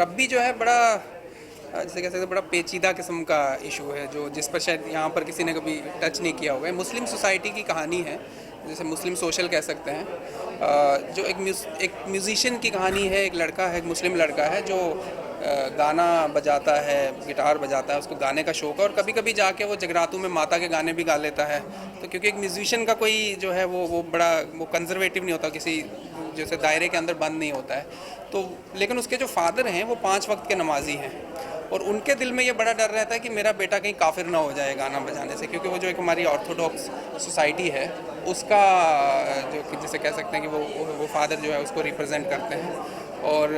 रब्बी जो है बड़ा जैसे कह सकते हैं बड़ा पेचीदा किस्म का इशू है जो जिस पर शायद यहाँ पर किसी ने कभी टच नहीं किया होगा। मुस्लिम सोसाइटी की कहानी है, जैसे मुस्लिम सोशल कह सकते हैं। जो एक म्यूज़िशियन की कहानी है। एक लड़का है, एक मुस्लिम लड़का है जो गाना बजाता है, गिटार बजाता है, उसको गाने का शौक़ है और कभी कभी जाके वो जगरातों में माता के गाने भी गा लेता है। तो क्योंकि एक म्यूज़िशियन का कोई जो है वो बड़ा वो कंजर्वेटिव नहीं होता, किसी जैसे दायरे के अंदर बंद नहीं होता है। तो लेकिन उसके जो फादर हैं वो 5 वक्त के नमाजी हैं और उनके दिल में ये बड़ा डर रहता है कि मेरा बेटा कहीं काफिर ना हो जाए गाना बजाने से, क्योंकि वो जो एक हमारी ऑर्थोडॉक्स सोसाइटी है उसका जो कि जिसे कह सकते हैं कि वो फादर जो है उसको रिप्रेजेंट करते हैं। और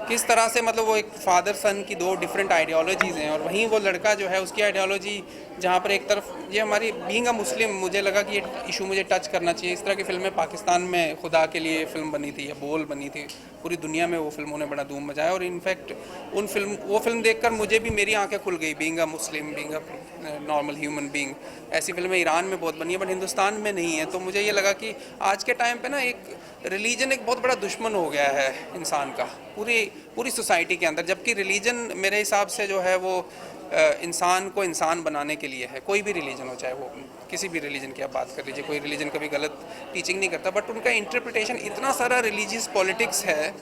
किस तरह से मतलब वो एक फादर सन की 2 डिफरेंट आइडियोलॉजीज़ हैं और वहीं वो लड़का जो है उसकी आइडियोलॉजी जहाँ पर एक तरफ ये हमारी बीइंग अ मुस्लिम, मुझे लगा कि ये इशू मुझे टच करना चाहिए। इस तरह की फ़िल्में पाकिस्तान में खुदा के लिए फ़िल्म बनी थी या बोल बनी थी, पूरी दुनिया में वो फिल्मों ने बड़ा धूम मचाया और इनफैक्ट वो फिल्म देखकर मुझे भी मेरी आंखें खुल गई, being a Muslim, being a normal human being. ऐसी फिल्में ईरान में बहुत बनी है बट हिंदुस्तान में नहीं है। तो मुझे ये लगा कि आज के टाइम पे ना एक रिलीजन एक बहुत बड़ा दुश्मन हो गया है इंसान का, पूरी सोसाइटी के अंदर। जबकि रिलीजन मेरे हिसाब से जो है वो इंसान को इंसान बनाने के लिए है। कोई भी रिलीजन हो, चाहे वो किसी भी रिलीजन की आप बात कर लीजिए, कोई रिलीजन कभी गलत टीचिंग नहीं करता, बट उनका इंटरप्रिटेशन इतना सारा रिलीजियस पॉलिटिक्स है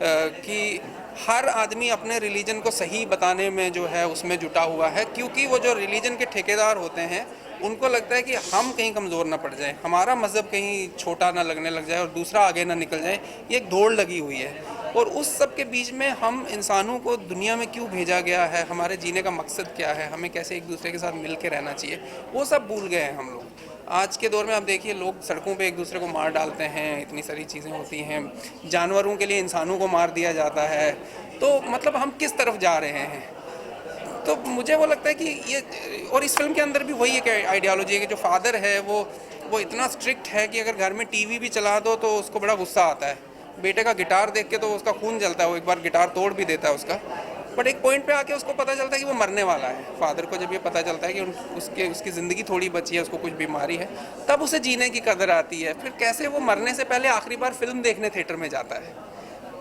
कि हर आदमी अपने रिलीजन को सही बताने में जो है उसमें जुटा हुआ है, क्योंकि वो जो रिलीजन के ठेकेदार होते हैं उनको लगता है कि हम कहीं कमज़ोर ना पड़ जाए, हमारा मज़हब कहीं छोटा ना लगने लग जाए और दूसरा आगे ना निकल जाए। ये एक दौड़ लगी हुई है और उस सब के बीच में हम इंसानों को दुनिया में क्यों भेजा गया है, हमारे जीने का मकसद क्या है, हमें कैसे एक दूसरे के साथ मिल के रहना चाहिए, वो सब भूल गए हैं हम लोग। आज के दौर में आप देखिए लोग सड़कों पे एक दूसरे को मार डालते हैं, इतनी सारी चीज़ें होती हैं, जानवरों के लिए इंसानों को मार दिया जाता है। तो मतलब हम किस तरफ जा रहे हैं? तो मुझे वो लगता है कि ये, और इस फिल्म के अंदर भी वही एक आइडियोलॉजी है कि जो फादर है वो इतना स्ट्रिक्ट है कि अगर घर में टीवी भी चला दो तो उसको बड़ा गुस्सा आता है। बेटे का गिटार देख के तो उसका खून जलता है, वो एक बार गिटार तोड़ भी देता है उसका। बट एक पॉइंट पे आके उसको पता चलता है कि वो मरने वाला है। फादर को जब ये पता चलता है कि उसकी ज़िंदगी थोड़ी बची है, उसको कुछ बीमारी है, तब उसे जीने की कदर आती है। फिर कैसे वो मरने से पहले आखिरी बार फिल्म देखने थिएटर में जाता है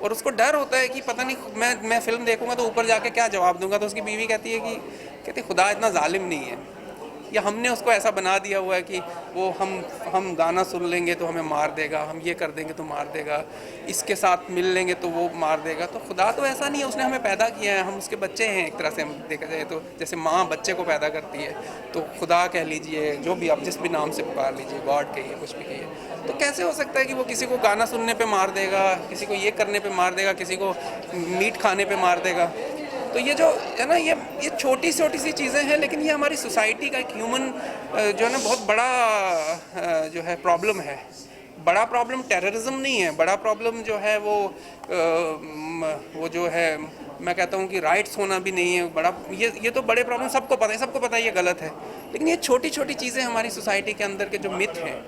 और उसको डर होता है कि पता नहीं मैं फ़िल्म देखूंगा तो ऊपर जाके क्या जवाब दूंगा। तो उसकी बीवी कहती है कि खुदा इतना जालिम नहीं है, या हमने उसको ऐसा बना दिया हुआ है कि वो हम गाना सुन लेंगे तो हमें मार देगा, हम ये कर देंगे तो मार देगा, इसके साथ मिल लेंगे तो वो मार देगा। तो खुदा तो ऐसा नहीं है, उसने हमें पैदा किया है, हम उसके बच्चे हैं एक तरह से। हम देखा जाए तो जैसे माँ बच्चे को पैदा करती है, तो खुदा कह लीजिए, जो भी आप जिस भी नाम से पुकार लीजिए, गॉड कहिए, कुछ भी कहिए। तो कैसे हो सकता है कि वो किसी को गाना सुनने पे मार देगा, किसी को ये करने पे मार देगा, किसी को मीट खाने पे मार देगा? तो ये जो है ना, ये छोटी छोटी सी चीज़ें हैं, लेकिन ये हमारी सोसाइटी का एक ह्यूमन जो है ना बहुत बड़ा जो है प्रॉब्लम है। बड़ा प्रॉब्लम टेररिज्म नहीं है, बड़ा प्रॉब्लम जो है वो जो है, मैं कहता हूँ कि राइट्स होना भी नहीं है बड़ा। ये तो बड़े प्रॉब्लम सबको पता है ये गलत है। लेकिन ये छोटी छोटी चीज़ें हमारी सोसाइटी के अंदर के जो मिथ हैं,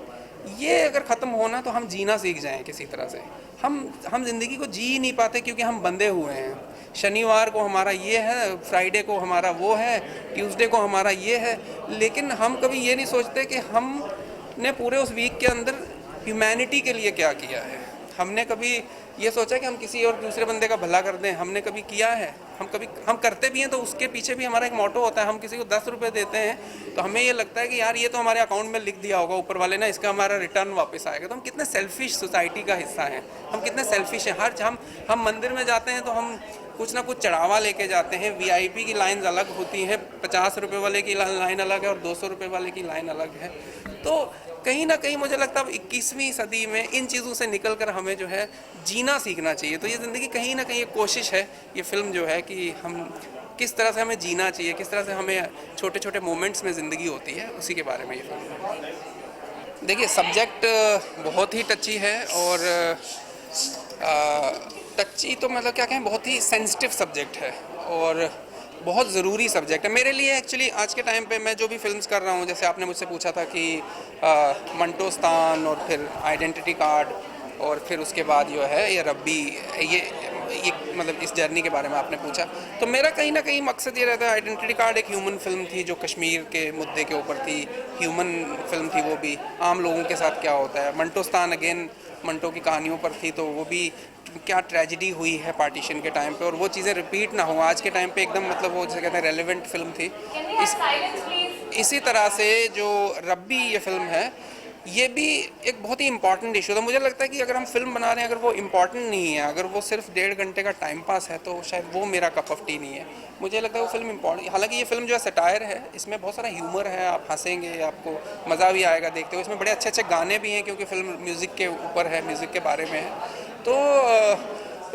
ये अगर ख़त्म होना तो हम जीना सीख जाएं किसी तरह से। हम ज़िंदगी को जी नहीं पाते क्योंकि हम बंधे हुए हैं। शनिवार को हमारा ये है, फ्राइडे को हमारा वो है, ट्यूसडे को हमारा ये है, लेकिन हम कभी ये नहीं सोचते कि हमने पूरे उस वीक के अंदर ह्यूमैनिटी के लिए क्या किया है। हमने कभी ये सोचा कि हम किसी और दूसरे बंदे का भला कर दें? हमने कभी किया है? हम करते भी हैं तो उसके पीछे भी हमारा एक मोटो होता है। हम किसी को 10 रुपये देते हैं तो हमें ये लगता है कि यार ये तो हमारे अकाउंट में लिख दिया होगा ऊपर वाले ने, इसका हमारा रिटर्न वापस आएगा। तो हम कितने सेल्फिश सोसाइटी का हिस्सा हैं, हम कितने सेल्फिश हैं। हम मंदिर में जाते हैं तो हम कुछ ना कुछ चढ़ावा लेके जाते हैं। वीआईपी की लाइन अलग होती हैं, 50 रुपये वाले की लाइन अलग है और 200 रुपये वाले की लाइन अलग है। तो कहीं ना कहीं मुझे लगता है 21वीं सदी में इन चीज़ों से निकल कर हमें जो है जीना सीखना चाहिए। तो ये ज़िंदगी कहीं ना कहीं एक कोशिश है, ये फिल्म जो है, कि हम किस तरह से हमें जीना चाहिए, किस तरह से हमें छोटे छोटे मोमेंट्स में ज़िंदगी होती है, उसी के बारे में ये फिल्म है। देखिए सब्जेक्ट बहुत ही टची है और टची तो मतलब क्या कहें, बहुत ही सेंसिटिव सब्जेक्ट है और बहुत ज़रूरी सब्जेक्ट है मेरे लिए। एक्चुअली आज के टाइम पे मैं जो भी फिल्म्स कर रहा हूँ, जैसे आपने मुझसे पूछा था कि मंटोस्तान और फिर आइडेंटिटी कार्ड और फिर उसके बाद जो है ये रब्बी, ये मतलब इस जर्नी के बारे में आपने पूछा, तो मेरा कहीं ना कहीं मकसद ये रहता है। आइडेंटिटी कार्ड एक ह्यूमन फिल्म थी जो कश्मीर के मुद्दे के ऊपर थी, ह्यूमन फिल्म थी, वो भी आम लोगों के साथ क्या होता है। मंटोस्तान अगेन मंटो की कहानियों पर थी, तो वो भी क्या ट्रेजिडी हुई है पार्टीशन के टाइम पे, और वो चीज़ें रिपीट ना हो आज के टाइम पे एकदम मतलब वो जैसे कहते हैं रेलेवेंट फिल्म थी। इसी तरह से जो रब्बी ये फिल्म है, ये भी एक बहुत ही इंपॉर्टेंट इशू था। मुझे लगता है कि अगर हम फिल्म बना रहे हैं, अगर वो इम्पॉर्टेंट नहीं है, अगर वो सिर्फ 1.5 घंटे का टाइम पास है, तो शायद वो मेरा कप ऑफ टी नहीं है। मुझे लगता है वो फिल्म इम्पॉर्टेंट, हालांकि ये फिल्म जो है सटायर है, इसमें बहुत सारा ह्यूमर है, आप हंसेंगे, आपको मज़ा भी आएगा देखते हुए। इसमें बड़े अच्छे अच्छे गाने भी हैं क्योंकि फिल्म म्यूज़िक के ऊपर है, म्यूज़िक के बारे में है। तो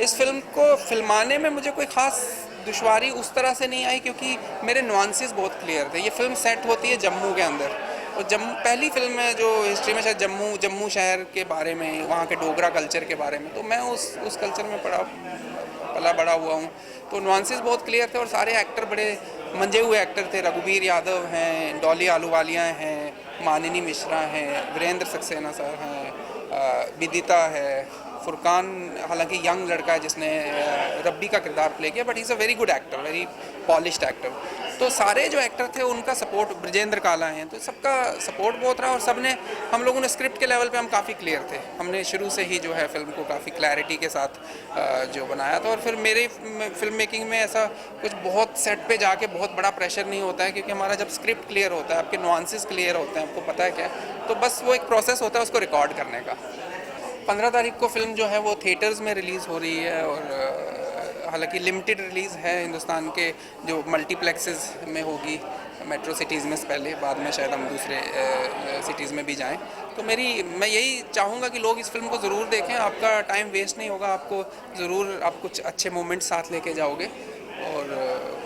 इस फिल्म को फिल्माने में मुझे कोई ख़ास दुश्वारी उस तरह से नहीं आई क्योंकि मेरे नुआंसेस बहुत क्लियर थे। ये फिल्म सेट होती है जम्मू के अंदर, और जम्मू पहली फिल्म है जो हिस्ट्री में शायद जम्मू शहर के बारे में, वहाँ के डोगरा कल्चर के बारे में, तो मैं उस कल्चर में पला बड़ा हुआ हूँ, तो नुआंसेस बहुत क्लियर थे। और सारे एक्टर बड़े मंजे हुए एक्टर थे। रघुवीर यादव हैं, डॉली आलूवालिया हैं, मानिनी मिश्रा हैं, वीरेंद्र सक्सेना सर हैं, विदिता है, फुरकान हालांकि यंग लड़का है जिसने रब्बी का किरदार प्ले किया, but he is a very good actor, very polished actor. तो सारे जो एक्टर थे उनका सपोर्ट, ब्रजेंद्र काला हैं, तो सबका सपोर्ट बहुत रहा। और सब ने, हम लोगों ने स्क्रिप्ट के लेवल पे हम काफ़ी क्लियर थे, हमने शुरू से ही जो है फिल्म को काफ़ी क्लैरिटी के साथ जो बनाया था। और फिर मेरी फिल्म मेकिंग में ऐसा कुछ बहुत सेट पे जाके बहुत बड़ा प्रेशर नहीं होता है, क्योंकि हमारा जब स्क्रिप्ट क्लियर होता है, आपके नुआंसेस क्लियर होते हैं, आपको पता है क्या, तो बस वो एक प्रोसेस होता है उसको रिकॉर्ड करने का। 15 तारीख को फिल्म जो है वो थिएटर्स में रिलीज़ हो रही है, और हालांकि लिमिटेड रिलीज़ है हिंदुस्तान के जो मल्टीप्लेक्सेस में होगी, मेट्रो सिटीज़ में पहले, बाद में शायद हम दूसरे सिटीज़ में भी जाएं। तो मैं यही चाहूँगा कि लोग इस फिल्म को ज़रूर देखें, आपका टाइम वेस्ट नहीं होगा, आपको ज़रूर आप कुछ अच्छे मोमेंट्स साथ लेके जाओगे। और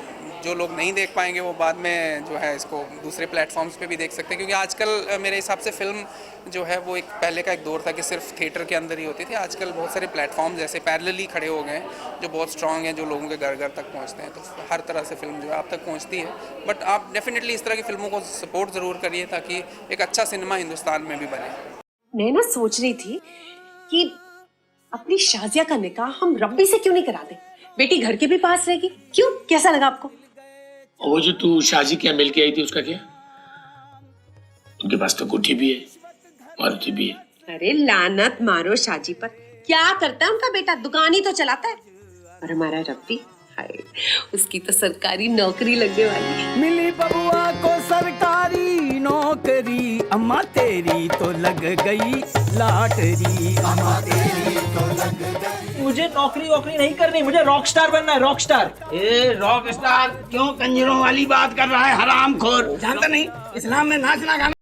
जो लोग नहीं देख पाएंगे वो बाद में जो है इसको दूसरे प्लेटफॉर्म्स पे भी देख सकते हैं, क्योंकि आजकल मेरे हिसाब से फ़िल्म जो है वो एक पहले का एक दौर था कि सिर्फ थिएटर के अंदर ही होती थी। आजकल बहुत सारे प्लेटफॉर्म्स जैसे पैरेलली खड़े हो गए हैं जो बहुत स्ट्रॉन्ग हैं, जो लोगों के घर घर तक पहुंचते हैं, तो हर तरह से फिल्म जो है आप तक पहुंचती है। बट आप डेफिनेटली इस तरह की फिल्मों को सपोर्ट ज़रूर करिए ताकि एक अच्छा सिनेमा हिंदुस्तान में भी बने। मैं ना सोच रही थी कि अपनी शाजिया का निकाह हम रब्बी से क्यों नहीं कराते, बेटी घर के भी पास रहेगी। क्यों, कैसा लगा आपको? और वो जो तू शाजी क्या मिल के आई थी उसका क्या? उनके पास तो कोठी भी है, मारुति भी है। अरे लानत मारो शाजी पर, क्या करता है उनका बेटा? दुकान ही तो चलाता है। और हमारा रब्बी, हाय, उसकी तो सरकारी नौकरी लगने वाली है। मिली बबुआ को सरकारी नौकरी, अम्मा तेरी तो लग गई लॉटरी, अम्मा तेरी तो लग गई। मुझे नौकरी वोकरी नहीं करनी, मुझे रॉक स्टार बनना है, rock star. A rock star क्यों कंजरों वाली बात कर रहा है, हरामखोर? जानता नहीं इस्लाम में नाचना गाना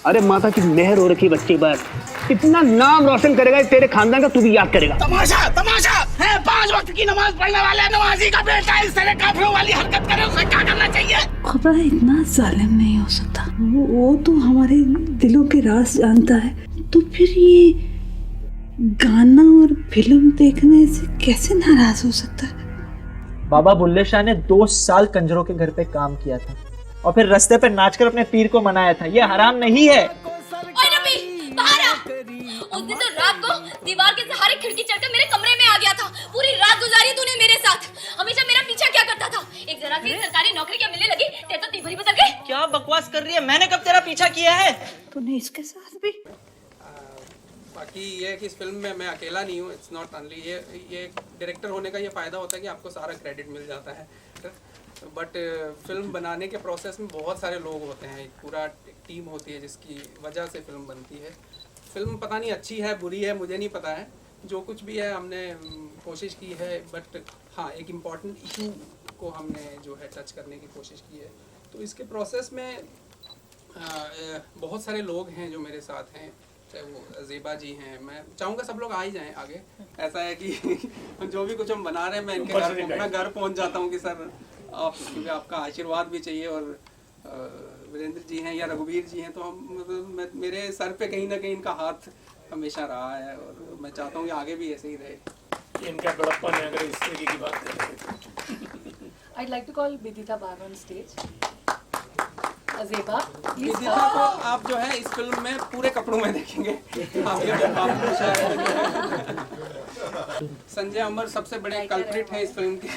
अरे माता की मेहर हो रखी बच्चे पर, इतना नाम रोशन करेगा तेरे खानदान का, तू भी याद करेगा। तमाशा तमाशा है, 5 वक्त की नमाज पढ़ने वाले नमाजी का बेटा इस तरह काफिरों वाली हरकत करे, उसे क्या करना चाहिए? खुदा इतना जालिम नहीं हो सकता, वो तो हमारे दिलों के राज जानता है। तो फिर ये गाना और फिल्म देखने से कैसे नाराज हो सकता है? बाबा बुल्ले शाह ने 2 साल कंजरों के घर पे काम किया था और फिर रास्ते पे नाचकर अपने पीर को मनाया था। ये हराम नहीं है। ओए रबी, बाहर आ। उस दिन तो रात को दीवार के सहारे खिड़की चढ़कर मेरे कमरे में आ गया था। पूरी रात गुजारी तूने मेरे साथ, हमेशा मेरा पीछा क्या करता था। एक जरा सी सरकारी नौकरी क्या मिलने लगी, तेरे तो तीभरी बदल गए। क्या बकवास कर रही है, मैंने कब तेरा पीछा किया है? तूने इसके साथ भी? बाकी ये है कि इस फिल्म में मैं अकेला नहीं हूँ, इट्स नॉट ओनली ये डायरेक्टर होने का ये फ़ायदा होता है कि आपको सारा क्रेडिट मिल जाता है, बट फिल्म बनाने के प्रोसेस में बहुत सारे लोग होते हैं, एक पूरा टीम होती है जिसकी वजह से फिल्म बनती है। फिल्म पता नहीं अच्छी है बुरी है मुझे नहीं पता है, जो कुछ भी है हमने कोशिश की है, बट हाँ एक इम्पॉर्टेंट इशू को हमने जो है टच करने की कोशिश की है। तो इसके प्रोसेस में बहुत सारे लोग हैं जो मेरे साथ हैं, चाहे वो ज़ेबा जी हैं, मैं चाहूँगा सब लोग आ ही जाएं आगे। ऐसा है कि जो भी कुछ हम बना रहे हैं मैं घर पहुँच जाता हूँ कि सर आप, क्योंकि आपका आशीर्वाद भी चाहिए, और वीरेंद्र जी हैं या रघुवीर जी हैं, तो हम मतलब मेरे सर पे कहीं ना कहीं इनका हाथ हमेशा रहा है, और मैं चाहता हूँ कि आगे भी ऐसे ही रहे। इनका बड़प्पन है अगर इस तरीके की बात करें। I'd like to call Vidita Bag on stage. Zeba, please विदिता को आप जो है इस फिल्म में पूरे कपड़ों में देखेंगे। संजय अमर सबसे बड़े कल्प्रिट हैं इस फिल्म के।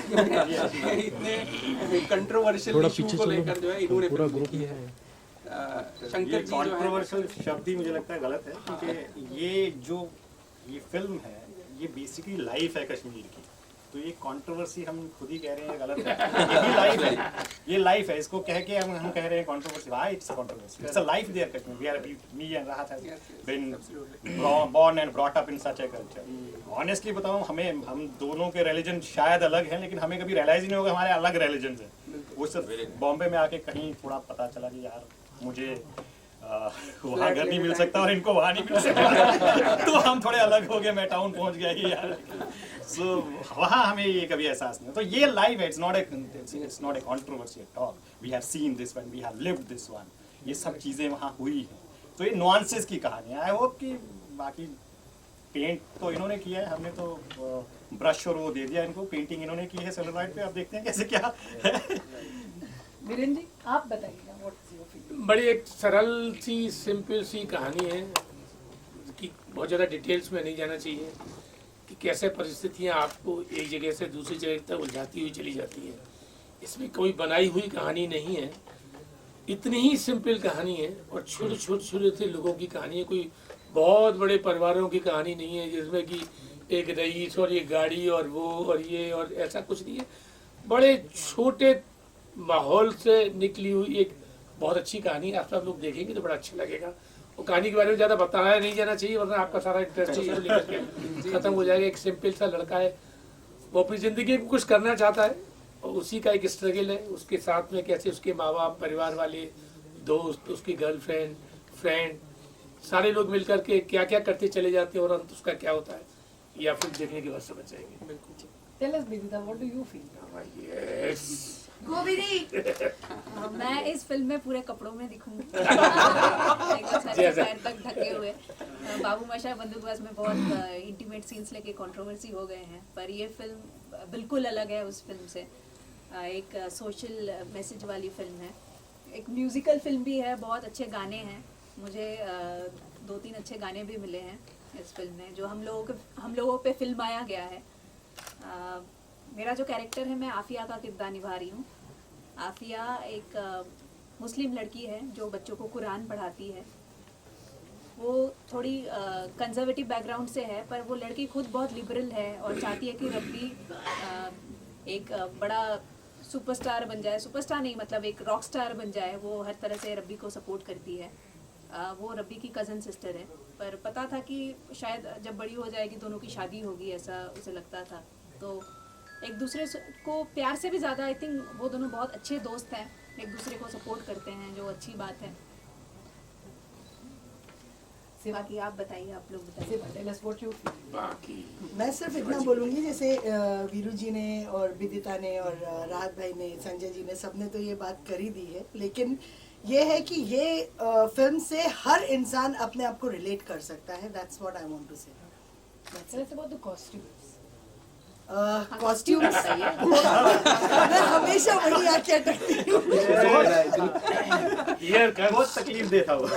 इतने कंट्रोवर्शियल इशू को लेकर जो है इन्होंने फिल्म की है। शंकर जी जो है, कंट्रोवर्शियल शब्द ही मुझे लगता है गलत है, क्योंकि ये फिल्म है, ये बेसिकली लाइफ है कश्मीर की। तो ये कंट्रोवर्सी हम खुद ही कह रहे हैं गलत है। ये लाइफ है, ये लाइफ है। इसको कह के हम कह रहे हैं controversy. Why it's controversy? It's a life there Kashmir. We are, me and Rahat has been born and brought up in such a culture. Honestly बताऊं, हम दोनों के रिलीजन शायद अलग हैं, लेकिन हमें कभी रियलाइज ही नहीं होगा हमारे अलग रिलीजन है। वो सिर्फ बॉम्बे में आके कहीं थोड़ा पता चला कि यार मुझे वहाँ घर नहीं मिल सकता और इनको वहाँ नहीं मिल सकता। तो हम थोड़े अलग हो गए, मैं टाउन पहुँच गया ही यार। सो वहाँ हमें ये कभी एहसास नहीं। तो ये लाइव है, it's not a controversy at all. We have seen this one, we have lived this one. ये सब चीज़ें वहाँ हुई हैं। तो ये नुआंसेस की कहानी है। आई होप कि बाकी पेंट तो इन्होंने किया है, हमने तो ब्रश और वो दे दिया इनको, पेंटिंग इन्होंने की है सेलुलॉइड पे। अब देखते हैं कैसे क्या है। Viren ji, आप बताइएगा what is your feeling? बड़ी एक सरल सी सिंपल सी कहानी है कि बहुत ज़्यादा डिटेल्स में नहीं जाना चाहिए कि कैसे परिस्थितियाँ आपको एक जगह से दूसरी जगह तक उलझाती हुई चली जाती है। इसमें कोई बनाई हुई कहानी नहीं है, इतनी ही सिंपल कहानी है, और छोटे से लोगों की कहानी है। कोई बहुत बड़े परिवारों की कहानी नहीं है जिसमें कि एक रईस और एक गाड़ी और वो और ये और ऐसा कुछ नहीं है। बड़े छोटे माहौल से निकली हुई एक बहुत अच्छी कहानी। आप सब लोग देखेंगे तो बड़ा अच्छा लगेगा। वो कहानी के बारे में ज़्यादा बताया नहीं जाना चाहिए, वरना आपका सारा इंटरेस्ट लेकर के ख़त्म हो जाएगा। एक सिंपल सा लड़का है, वो अपनी ज़िंदगी में कुछ करना चाहता है, और उसी का एक स्ट्रगल है। उसके साथ में कैसे उसके माँ बाप, परिवार वाले, दोस्त, उसकी गर्लफ्रेंड, फ्रेंड, सारे लोग मिलकर के क्या क्या करते चले जाते हैं, और अंत उसका क्या होता है, या फिर देखने के बाद समझ जाएंगे। बिल्कुल। Tell us Vidita, what do you feel? Yes, मैं इस फिल्म में पूरे कपड़ों में दिखूंगी, एकदम सर से पैर तक ढके हुए। बाबू माशा बंदूकबाज में बहुत इंटीमेट सीन्स लेके कंट्रोवर्सी हो गए हैं, पर ये फिल्म बिल्कुल अलग है उस फिल्म से। एक सोशल मैसेज वाली फिल्म है, एक म्यूजिकल फिल्म भी है, बहुत अच्छे गाने हैं। मुझे 2-3 अच्छे गाने भी मिले हैं इस फिल्म में, जो हम लोगों पे फिल्माया गया है। मेरा जो कैरेक्टर है, मैं आफिया का किरदार निभा रही हूँ। आफिया एक मुस्लिम लड़की है जो बच्चों को कुरान पढ़ाती है। वो थोड़ी कंजर्वेटिव बैकग्राउंड से है, पर वो लड़की खुद बहुत लिबरल है और चाहती है कि रब्बी एक बड़ा सुपरस्टार बन जाए। सुपरस्टार नहीं, मतलब एक रॉक स्टार बन जाए। वो हर तरह से रब्बी को सपोर्ट करती है। वो रब्बी की कज़न सिस्टर है, पर पता था कि शायद जब बड़ी हो जाएगी दोनों की शादी होगी, ऐसा उसे लगता था। तो एक दूसरे को प्यार से भी ज़्यादा आई थिंक वो दोनों बहुत अच्छे दोस्त हैं, एक दूसरे को सपोर्ट करते हैं, जो अच्छी बात है। बाकी आप बताइए, आप लोग बताइए। Tell us what you feel. बाकी मैं सिर्फ इतना बोलूँगी, जैसे वीरू जी ने और विदिता ने और राहत भाई ने, संजय जी ने, सबने तो ये बात कर ही दी है, लेकिन ये है कि ये फिल्म से हर इंसान अपने आप को रिलेट कर सकता है। That's what I want to say. Tell us about the costumes. Costumes मैं हमेशा वही आके अटकती हूँ। बहुत तकलीफ देता हुआ।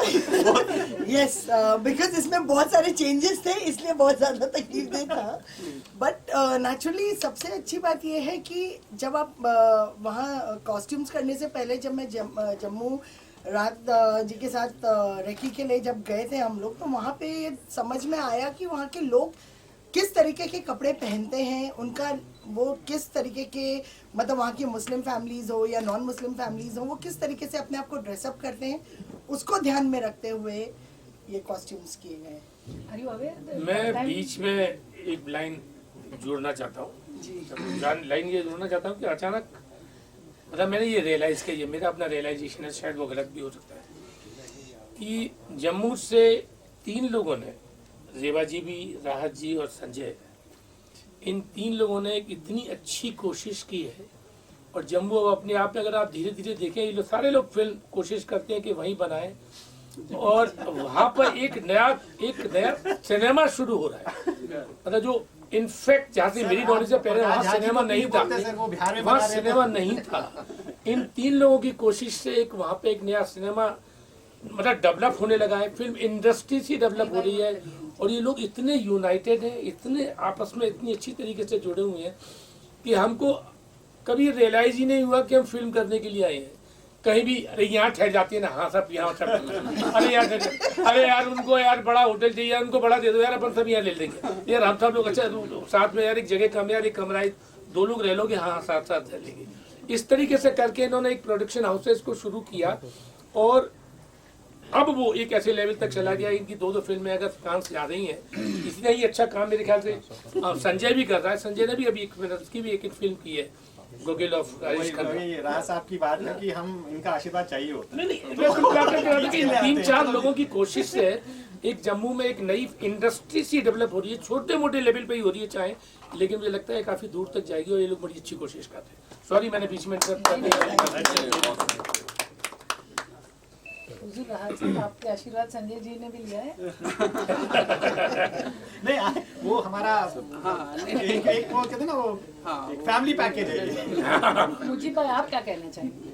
यस, बिकॉज इसमें बहुत सारे चेंजेस थे, इसलिए बहुत ज़्यादा तकलीफ दे था। बट नेचुरली सबसे अच्छी बात यह है कि जब आप वहाँ कॉस्ट्यूम्स करने से पहले, जब मैं जम्मू रात जी के साथ रेकी के लिए जब गए थे हम लोग, तो वहाँ पे समझ में आया कि वहाँ के लोग किस तरीके के कपड़े पहनते हैं, उनका वो किस तरीके के, मतलब वहाँ की मुस्लिम फैमिलीज़ हो या नॉन मुस्लिम फैमिलीज़ हो, वो किस तरीके से अपने आप को ड्रेसअप करते हैं, उसको ध्यान में रखते हुए ये कॉस्ट्यूम्स किए गए हैं। Are you aware? मैं बीच में एक लाइन जोड़ना चाहता हूँ। लाइन ये जोड़ना चाहता हूँ कि अचानक मतलब मैंने ये रियलाइज़ किया, ये मेरा अपना रियलाइजेशन है, शायद वो गलत भी हो सकता है, कि जम्मू से 3 लोगों ने, रेवा जी भी, राहत जी और संजय, इन 3 लोगों ने एक इतनी अच्छी कोशिश की है। और जम्मू अब अपने आप में अगर आप धीरे धीरे देखें, ये सारे लोग फिल्म कोशिश करते हैं कि वहीं बनाएं, और वहाँ पर एक नया सिनेमा शुरू हो रहा है। मतलब जो इनफैक्ट जहाँ से मेरी नॉलेज से पहले वहाँ सिनेमा नहीं था, वहाँ सिनेमा नहीं था। इन 3 लोगों की कोशिश से एक वहाँ पे एक नया सिनेमा मतलब डेवलप होने लगा है, फिल्म इंडस्ट्री सी डेवलप हो रही है। और ये लोग इतने यूनाइटेड हैं, इतने आपस में इतनी अच्छी तरीके से जुड़े हुए हैं कि हमको कभी रियलाइज ही नहीं हुआ कि हम फिल्म करने के लिए आए हैं। कहीं भी अरे यहाँ ठहर जाती है ना, हाँ सब यहाँ सब, अरे यार उनको यार बड़ा होटल चाहिए, उनको बड़ा दे दो यार, अपन सब यहाँ ले लेंगे यार, हम सब लोग अच्छा साथ में यार एक जगह कम यार, एक कमरा 2 लोग रह लोगे, हाँ साथ साथ रह लेंगे। इस तरीके से करके इन्होंने एक प्रोडक्शन हाउसेस को शुरू किया, और अब वो एक ऐसे लेवल तक चला गया। इनकी 2 फिल्में अगर काम से आ रही हैं, इतने ही अच्छा काम मेरे ख्याल से संजय भी कर रहा है। संजय ने भी अभी उसकी भी एक फिल्म की है, गोगिल ऑफ राजेश खन्ना। राज साहब की बात है कि हम इनका आशीर्वाद चाहिए होता है। नहीं 3-4 लोगों की कोशिश से एक जम्मू में एक नई इंडस्ट्री सी डेवलप हो रही है, छोटे मोटे लेवल पे ही हो रही है चाहे, लेकिन मुझे लगता है काफी दूर तक जाएगी, और ये लोग बड़ी अच्छी कोशिश करते हैं। सॉरी मैंने बीच में हुजूर राहत जी, आपके आशीर्वाद संजय जी ने भी लिया है। नहीं वो हमारा एक वो कहते हैं ना, वो एक फैमिली पैकेज है। मुझे भाई आप क्या कहना चाहेंगे?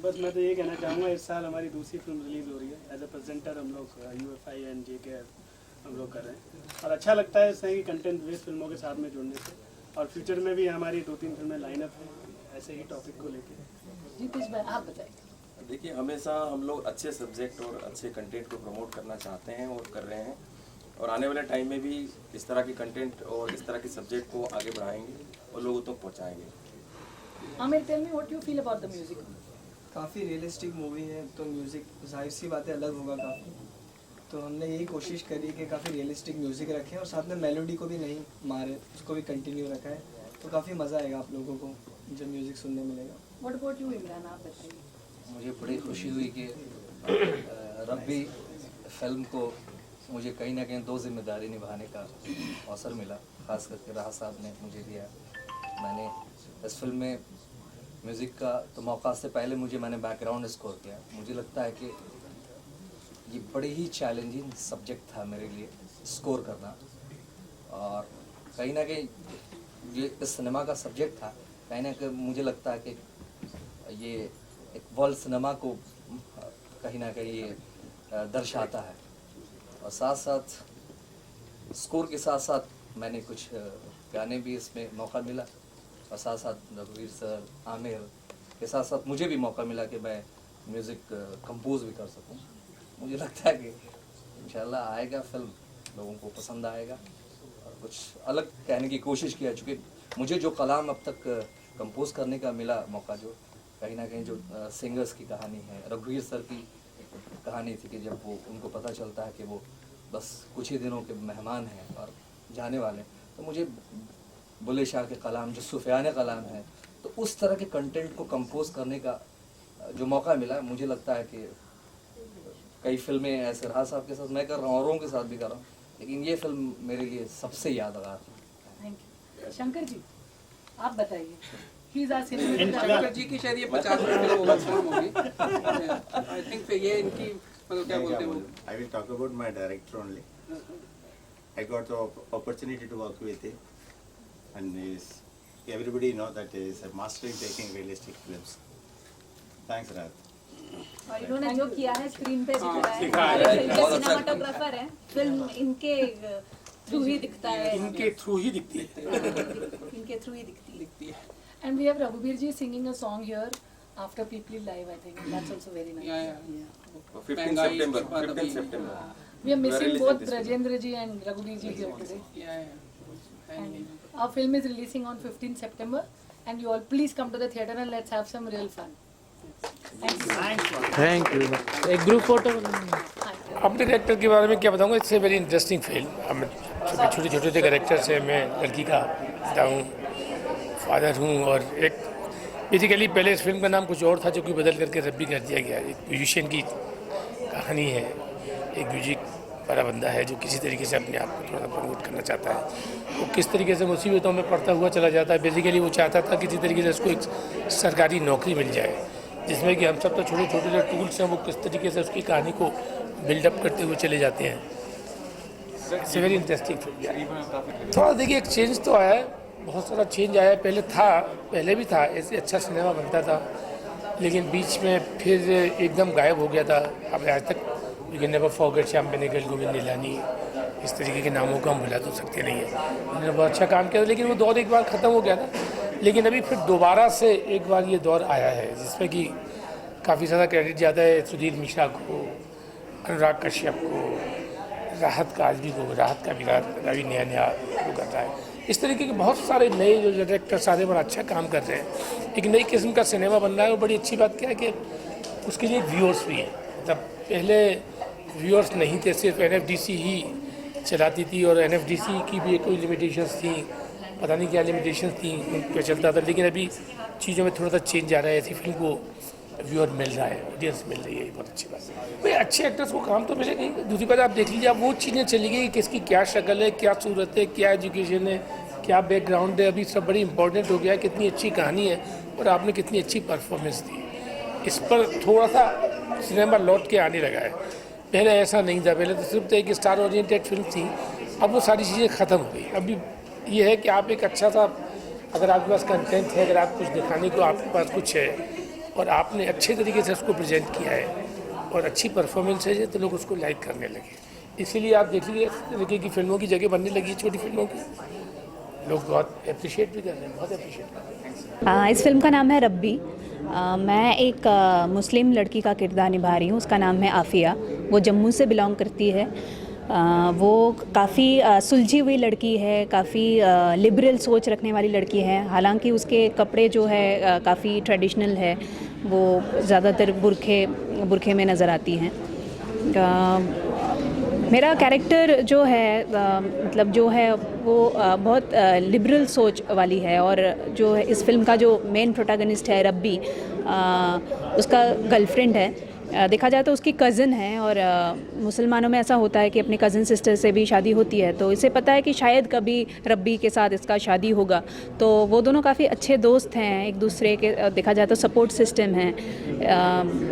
बस मैं तो ये कहना चाहूँगा, इस साल हमारी दूसरी फिल्म रिलीज हो रही है। एज अ प्रेजेंटर हम लोग UFI एंड JK हम लोग कर रहे हैं, और अच्छा लगता है इस तरह की कंटेंट बेस्ड फिल्मों के साथ में जुड़ने से। और फ्यूचर में भी हमारी 2-3 फिल्में लाइनअप हैं ऐसे ही टॉपिक को लेकर। जी कुछ भाई आप बताइए। देखिए, हमेशा हम लोग अच्छे सब्जेक्ट और अच्छे कंटेंट को प्रमोट करना चाहते हैं और कर रहे हैं, और आने वाले टाइम में भी इस तरह की कंटेंट और इस तरह के सब्जेक्ट को आगे बढ़ाएंगे और लोगों तक पहुंचाएंगे। Aamir, tell me what you feel about the music? काफ़ी रियलिस्टिक मूवी है, तो म्यूज़िक जाहिर सी बातें अलग होगा काफ़ी। तो हमने यही कोशिश करी कि काफ़ी रियलिस्टिक म्यूज़िक रखें, और साथ में मेलोडी को भी नहीं मारे, उसको भी कंटिन्यू रखा है। तो काफ़ी मज़ा आएगा आप लोगों को जब म्यूज़िक सुनने मिलेगा। व्हाट अबाउट यू इमरान, आप बताइए। मुझे बड़ी खुशी हुई कि रब्बी फिल्म को मुझे कहीं ना कहीं 2 जिम्मेदारी निभाने का अवसर मिला, ख़ास करके राहत साहब ने मुझे दिया। मैंने इस फिल्म में म्यूज़िक का तो मौका से पहले मैंने बैकग्राउंड स्कोर किया। मुझे लगता है कि ये बड़ी ही चैलेंजिंग सब्जेक्ट था मेरे लिए स्कोर करना, और कहीं ना कहीं ये इस सिनेमा का सब्जेक्ट था, कहीं ना कहीं मुझे लगता है कि ये एक वर्ल्ड सिनेमा को कहीं ना कहीं ये दर्शाता है। और साथ साथ स्कोर के साथ साथ मैंने कुछ गाने भी इसमें मौका मिला, और साथ साथ रघुवीर सर, आमिर के साथ साथ मुझे भी मौका मिला कि मैं म्यूज़िक कंपोज भी कर सकूं। मुझे लगता है कि इंशाल्लाह आएगा, फिल्म लोगों को पसंद आएगा, और कुछ अलग कहने की कोशिश किया। चूँकि मुझे जो कलाम अब तक कंपोज करने का मिला मौका, जो कहीं ना कहीं जो सिंगर्स की कहानी है, रघुवीर सर की कहानी थी कि जब वो उनको पता चलता है कि वो बस कुछ ही दिनों के मेहमान हैं और जाने वाले हैं, तो मुझे बुल्ले शाह के कलाम जो सूफियाने कलाम है, तो उस तरह के कंटेंट को कंपोज करने का जो मौका मिला, मुझे लगता है कि कई फिल्में ऐसे राहत साहब के साथ मैं कर रहा हूँ, औरों के साथ भी कर रहा हूँ, लेकिन ये फिल्म मेरे लिए सबसे यादगार है। Thank you. शंकर जी आप बताइए। शंकर जी की शायद ये 50 फिल्म होगी। आई थिंक ये इनकी मतलब क्या बोलते हैं, I will talk about my director only. I got the opportunity to work with him, and everybody know that he is a master in taking realistic films. Thanks, Rahat. और इन्होंने जो किया है स्क्रीन पे दिख रहा है, सिनेमाटोग्राफर है, फिल्म इनके थ्रू ही दिखता है, इनके थ्रू ही दिखती है, इनके थ्रू ही दिखती है। And we have Raghuveer ji singing a song here after People Live. I think that's also very nice. Yeah. 15 September. We are missing both Brajendra ji and Raghuveer ji here today. And our film is releasing on 15 September, and you all please come to the theatre and let's have some real fun. Thank you. एक group photo अपने director के बारे में क्या बताऊंगा, it's a very interesting film. छोटे छोटे से कैरेक्टर्स हैं। मैं लड़की का पिता हूँ, फादर हूँ, और एक बेसिकली पहले इस फिल्म का नाम कुछ और था जो कि बदल करके रब्बी कर दिया गया। एक म्यूजिशियन की कहानी है, एक म्यूजिक वाला बंदा है जो किसी तरीके से अपने आप को थोड़ा प्रमोट करना चाहता है। वो किस तरीके से मुसीबतों में पड़ता हुआ चला जाता है। बेसिकली वो चाहता था किसी तरीके से उसको एक सरकारी नौकरी मिल जाए, जिसमें कि हम सब तो छोटे छोटे जो टूल्स हैं वो किस तरीके से उसकी कहानी को बिल्डअप करते हुए चले जाते हैं। It's very interesting film. थोड़ा देखिए एक चेंज तो आया है, बहुत सारा चेंज आया है। पहले भी था, ऐसे अच्छा सिनेमा बनता था, लेकिन बीच में फिर एकदम गायब हो गया था। अब आज तक we can never forget Shyam Benegal, Govind Nihalani, इस तरीके के नामों को हम भुला तो सकते नहीं हैं। उन्होंने बहुत अच्छा काम किया था, लेकिन वो दौर एक बार ख़त्म हो गया था। लेकिन अभी फिर दोबारा से एक बार ये दौर आया है जिसमें कि काफ़ी ज़्यादा क्रेडिट जाता है सुधीर मिश्रा को, अनुराग कश्यप को, राहत काजरी को। राहत का भी रवि नया वो कर रहा है। इस तरीके के बहुत सारे नए जो डायरेक्टर सारे बड़ा अच्छा काम कर रहे हैं। एक नई किस्म का सिनेमा बन रहा है और बड़ी अच्छी बात क्या है कि उसके लिए व्यूअर्स भी हैं। मतलब पहले व्यूअर्स नहीं थे, सिर्फ NFDC ही चलाती थी, और NFDC की भी कोई लिमिटेशंस थी, पता नहीं क्या लिमिटेशंस थी, उन पर चलता था। लेकिन अभी चीज़ों में थोड़ा सा चेंज आ रहा है। ऐसी फिल्म को व्यूअर मिल रहा है, ऑडियंस मिल रही है, बहुत अच्छी बात है। भाई अच्छे एक्टर्स को काम तो मिलेगा ही। दूसरी बात आप देख लीजिए, आप वो चीज़ें चली गई कि किसकी क्या शक्ल है, क्या सूरत है, क्या एजुकेशन है, क्या बैकग्राउंड है। अभी सब बड़ी इंपॉर्टेंट हो गया है, कितनी अच्छी कहानी है और आपने कितनी अच्छी परफॉर्मेंस दी। इस पर थोड़ा सा सिनेमा लौट के आने लगा है। पहले ऐसा नहीं था, पहले तो सिर्फ एक स्टार ओरिएंटेड फिल्म थी, अब वो सारी चीज़ें ख़त्म हो गई। अभी ये है कि आप एक अच्छा सा, अगर आपके पास कंटेंट है, अगर आप कुछ दिखाने को आपके पास कुछ है और आपने अच्छे तरीके से उसको प्रेजेंट किया है और अच्छी परफॉर्मेंस है, तो लोग उसको लाइक करने लगे। इसीलिए आप देख लीजिए इस तरीके की फिल्मों की जगह बनने लगी, छोटी फिल्मों की। लोग बहुत अप्रिशिएट भी कर रहे हैं, बहुत अप्रिशिएट कर रहे हैं। इस फिल्म का नाम है रब्बी। मैं एक मुस्लिम लड़की का किरदार निभा रही हूँ। उसका नाम है आफिया। वो जम्मू से बिलोंग करती है। वो काफ़ी सुलझी हुई लड़की है, काफ़ी लिबरल सोच रखने वाली लड़की है। हालांकि उसके कपड़े जो है काफ़ी ट्रेडिशनल है, वो ज़्यादातर बुरखे में नज़र आती हैं। मेरा कैरेक्टर जो है मतलब जो है वो बहुत लिबरल सोच वाली है, और जो है इस फिल्म का जो मेन प्रोटैगनिस्ट है रब्बी, उसका गर्लफ्रेंड है। देखा जाए तो उसकी कज़न है, और मुसलमानों में ऐसा होता है कि अपनी कज़न सिस्टर से भी शादी होती है, तो इसे पता है कि शायद कभी रब्बी के साथ इसका शादी होगा। तो वो दोनों काफ़ी अच्छे दोस्त हैं एक दूसरे के, देखा जाए तो सपोर्ट सिस्टम है,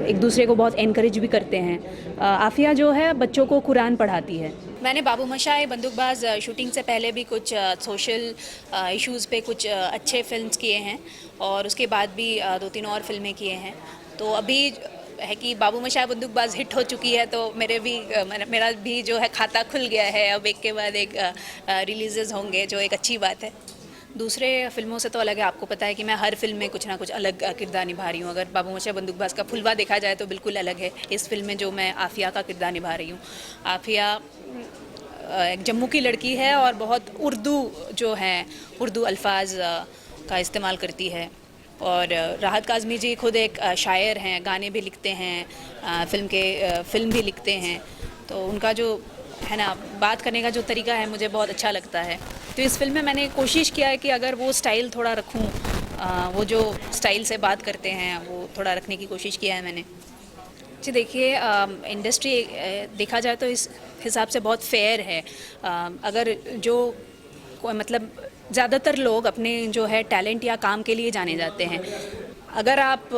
एक दूसरे को बहुत एनकरेज भी करते हैं। आफिया जो है बच्चों को कुरान पढ़ाती है। मैंने बाबू मशाए बंदूकबाज शूटिंग से पहले भी कुछ सोशल इश्यूज़ पे कुछ अच्छे फिल्म्स किए हैं, और उसके बाद भी 2-3 और फिल्में किए हैं। तो अभी है कि बाबू मशाए बंदूकबाज हिट हो चुकी है, तो मेरा भी जो है खाता खुल गया है। अब एक के बाद एक रिलीजेस होंगे, जो एक अच्छी बात है। दूसरे फिल्मों से तो अलग है, आपको पता है कि मैं हर फिल्म में कुछ ना कुछ अलग किरदार निभा रही हूँ। अगर बाबू मशाए बंदूकबाज का फुलवा देखा जाए तो बिल्कुल अलग है। इस फिल्म में जो मैं आफिया का किरदार निभा रही हूँ, आफिया एक जम्मू की लड़की है और बहुत उर्दू अल्फाज का इस्तेमाल करती है। और राहत काज़मी जी खुद एक शायर हैं, गाने भी लिखते हैं, फिल्म भी लिखते हैं। तो उनका जो है ना बात करने का जो तरीका है मुझे बहुत अच्छा लगता है। तो इस फिल्म में मैंने कोशिश किया है कि अगर वो स्टाइल थोड़ा रखूं, वो जो स्टाइल से बात करते हैं वो थोड़ा रखने की कोशिश किया है मैंने। जी देखिए, इंडस्ट्री देखा जाए तो इस हिसाब से बहुत फेयर है। अगर जो मतलब ज़्यादातर लोग अपने जो है टैलेंट या काम के लिए जाने जाते हैं। अगर आप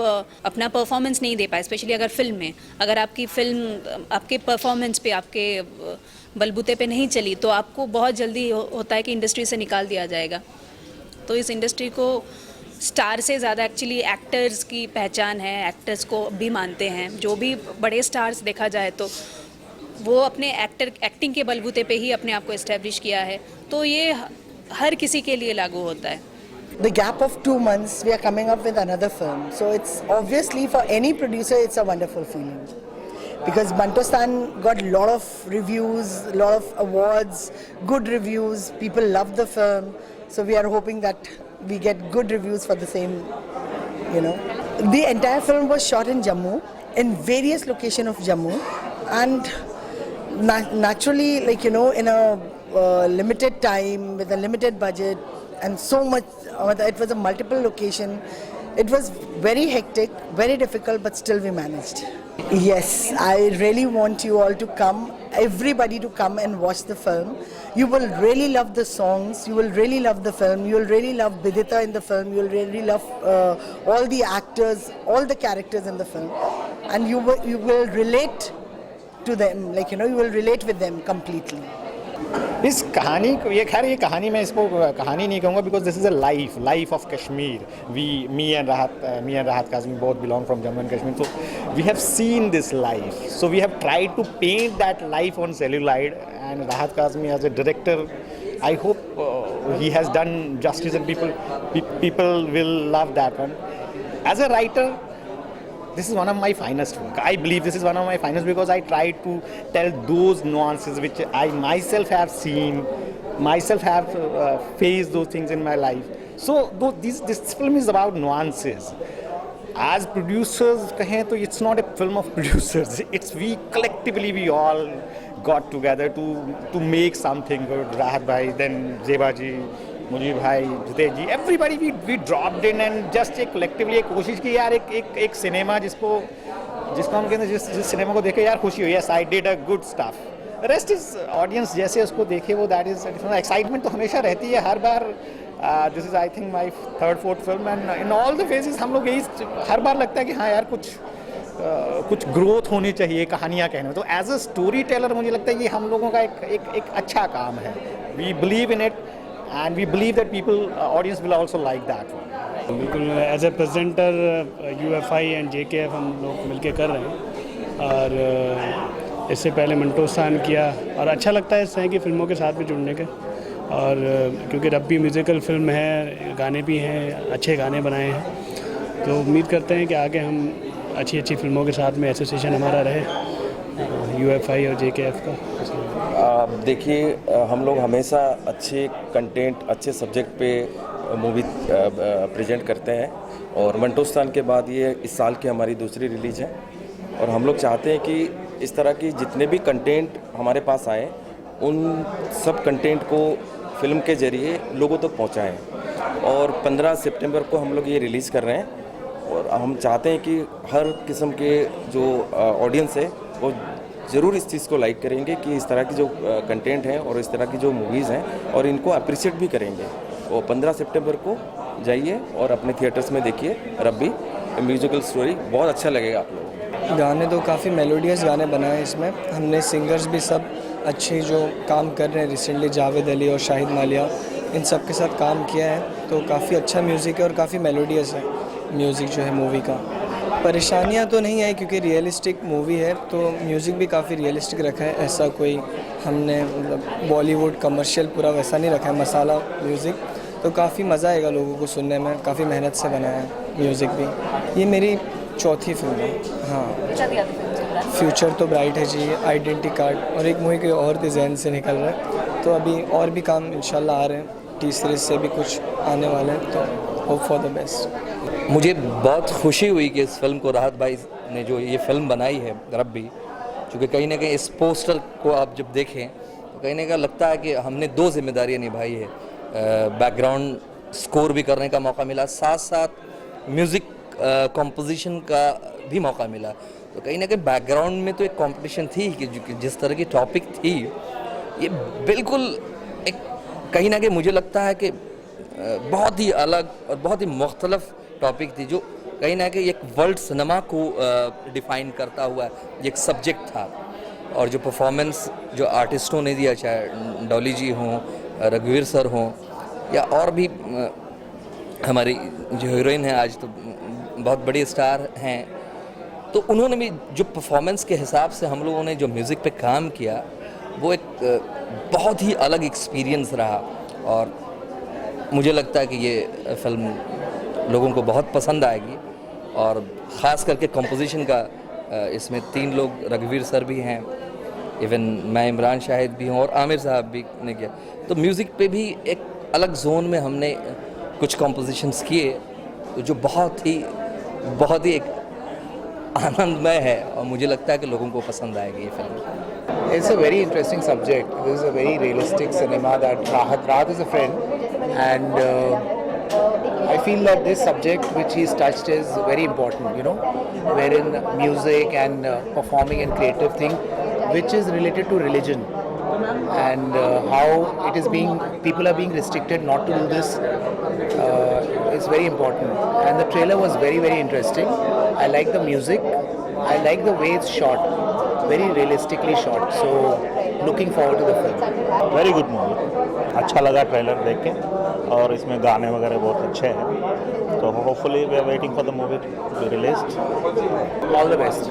अपना परफॉर्मेंस नहीं दे पाए, स्पेशली अगर फिल्म में, अगर आपकी फिल्म आपके परफॉर्मेंस पे, आपके बलबूते पे नहीं चली, तो आपको बहुत जल्दी होता है कि इंडस्ट्री से निकाल दिया जाएगा। तो इस इंडस्ट्री को स्टार से ज़्यादा एक्चुअली एक्टर्स की पहचान है, एक्टर्स को भी मानते हैं। जो भी बड़े स्टार्स देखा जाए तो वो अपने एक्टिंग के बलबूते पे ही अपने आप को एस्टेब्लिश किया है। तो ये हर किसी के लिए लागू होता है। The gap of 2 months, we are coming up with another film. So it's obviously for any producer, it's a wonderful feeling. Because Bantostan got a lot of reviews, a lot of awards, good reviews. People love the film. So we are hoping that we get good reviews for the same, you know. The entire film was shot in Jammu, in various locations of Jammu. And naturally, like, you know, in a limited time, with a limited budget, and so much. It was a multiple location. It was very hectic, very difficult, but still we managed. Yes, I really want you all to come, everybody to come and watch the film. You will really love the songs, you will really love the film, you will really love Bidita in the film, you will really love all the actors, all the characters in the film. And you will relate to them, like, you will relate with them completely. इस कहानी को, ये खैर ये कहानी मैं इसको कहानी नहीं कहूँगा, because this is a life of Kashmir. Me and राहत Kazmi both belong from Jammu and Kashmir, so we have seen this life, so we have tried to paint that life on celluloid, and Rahat Kazmi as a director, I hope he has done justice, and people will love that one. As a writer, this is one of my finest work. I believe this is one of my finest because I tried to tell those nuances which I myself have seen, myself have faced those things in my life. So this film is about nuances. As producers, it's not a film of producers. It's we collectively, we all got together to make something good. Rahat bhai, then Zeba ji, Mujeeb भाई, Jitesh ji, everybody we dropped in and just एक collectively एक कोशिश की यार एक cinema जिसको हम कहते हैं जिस सिनेमा को देखे यार खुशी हुई. Yes, I did a good stuff. Rest is audience जैसे उसको देखे वो दैट इज एक्साइटमेंट तो हमेशा रहती है हर बार. This is I think my 3rd 4th film and in all the phases हम लोग यही हर बार लगता है कि हाँ यार कुछ ग्रोथ होनी चाहिए कहानियाँ कहने में. तो एज अ स्टोरी टेलर मुझे लगता है ये हम लोगों का एक अच्छा काम है. We believe in it and we believe that audience will also like that one. बिल्कुल as a presenter UFI and JKF हम लोग मिलके कर रहे हैं, और इससे पहले मंटोस्तान किया, और अच्छा लगता है इस तरह की फिल्मों के साथ में जुड़ने के. और क्योंकि रब्बी म्यूज़िकल फिल्म है, गाने भी हैं, अच्छे गाने बनाए हैं, तो उम्मीद करते हैं कि आगे हम अच्छी फिल्मों के साथ में एसोसिएशन हमारा रहे UFI और JKF का. देखिए हम लोग हमेशा अच्छे कंटेंट, अच्छे सब्जेक्ट पे मूवी प्रेजेंट करते हैं, और मंटोस्तान के बाद ये इस साल की हमारी दूसरी रिलीज है, और हम लोग चाहते हैं कि इस तरह की जितने भी कंटेंट हमारे पास आए उन सब कंटेंट को फिल्म के ज़रिए लोगों तक पहुंचाएं. और 15 सितंबर को हम लोग ये रिलीज़ कर रहे हैं, और हम चाहते हैं कि हर किस्म के जो ऑडियंस है वो ज़रूर इस चीज़ को लाइक करेंगे कि इस तरह की जो कंटेंट है और इस तरह की जो मूवीज़ हैं, और इनको अप्रिशिएट भी करेंगे. और 15 सितंबर को जाइए और अपने थिएटर्स में देखिए रब्बी म्यूजिकल स्टोरी, बहुत अच्छा लगेगा आप लोगों. गाने तो काफ़ी मेलोडियस गाने बनाए इसमें. हमने सिंगर्स भी सब अच्छे जो काम कर रहे हैं रिसेंटली, जावेद अली और शाहिद मालिया, इन सब के साथ काम किया है, तो काफ़ी अच्छा म्यूज़िक है और काफ़ी मेलोडियस है म्यूज़िक जो है मूवी का. परेशानियां तो नहीं आई क्योंकि रियलिस्टिक मूवी है, तो म्यूज़िक भी काफ़ी रियलिस्टिक रखा है. ऐसा कोई हमने मतलब बॉलीवुड कमर्शियल पूरा वैसा नहीं रखा है मसाला म्यूज़िक, तो काफ़ी मज़ा आएगा लोगों को सुनने में. काफ़ी मेहनत से बनाया है म्यूज़िक भी. ये मेरी 4थी फिल्म है. हाँ, फ्यूचर तो ब्राइट है जी, आइडेंटिटी कार्ड, और एक मूवी के और भी जहन से निकल रहा है, तो अभी और भी काम इंशाल्लाह आ रहे हैं. टी सीरीज़ से भी कुछ आने वाले हैं, तो होप फॉर द बेस्ट. मुझे बहुत खुशी हुई कि इस फिल्म को राहत भाई ने जो ये फिल्म बनाई है रब्बी, क्योंकि कहीं ना कहीं इस पोस्टर को आप जब देखें तो कहीं ना कहीं लगता है कि हमने 2 जिम्मेदारियां निभाई है. बैकग्राउंड स्कोर भी करने का मौका मिला, साथ साथ म्यूज़िक कंपोजिशन का भी मौका मिला. तो कहीं ना कहीं बैकग्राउंड में तो एक कंपटीशन थी कि जिस तरह की टॉपिक थी, ये बिल्कुल एक कहीं ना कहीं मुझे लगता है कि बहुत ही अलग और बहुत ही मुख्तलिफ टॉपिक थी, जो कहीं ना कहीं एक वर्ल्ड सिनेमा को डिफ़ाइन करता हुआ एक सब्जेक्ट था. और जो परफॉर्मेंस जो आर्टिस्टों ने दिया, चाहे डॉली जी हों, रघुवीर सर हों, या और भी हमारी जो हीरोइन है आज तो बहुत बड़ी स्टार हैं, तो उन्होंने भी जो परफॉर्मेंस के हिसाब से हम लोगों ने जो म्यूज़िक पे काम किया, वो एक बहुत ही अलग एक्सपीरियंस रहा. और मुझे लगता है कि ये फिल्म लोगों को बहुत पसंद आएगी. और ख़ास करके कंपोजिशन का इसमें 3 लोग, रघुवीर सर भी हैं, इवन मैं इमरान शाहिद भी हूँ, और आमिर साहब भी ने किया. तो म्यूज़िक पे भी एक अलग जोन में हमने कुछ कंपोजिशंस किए, जो बहुत ही एक आनंदमय है, और मुझे लगता है कि लोगों को पसंद आएगी ये film. It's a very interesting subject. This is a very realistic cinema that Rahat is a friend, and I feel that this subject which he's touched is very important, you know, wherein music and performing and creative thing which is related to religion, and how it is being, people are being restricted not to do this is very important. And the trailer was very, very interesting. I like the music. I like the way it's shot, very realistically shot. So looking forward to the film. Very good movie, अच्छा लगा trailer देख के, और इसमें गाने वगैरह बहुत अच्छे हैं, तो hopefully we are waiting for the movie to be released. All the best.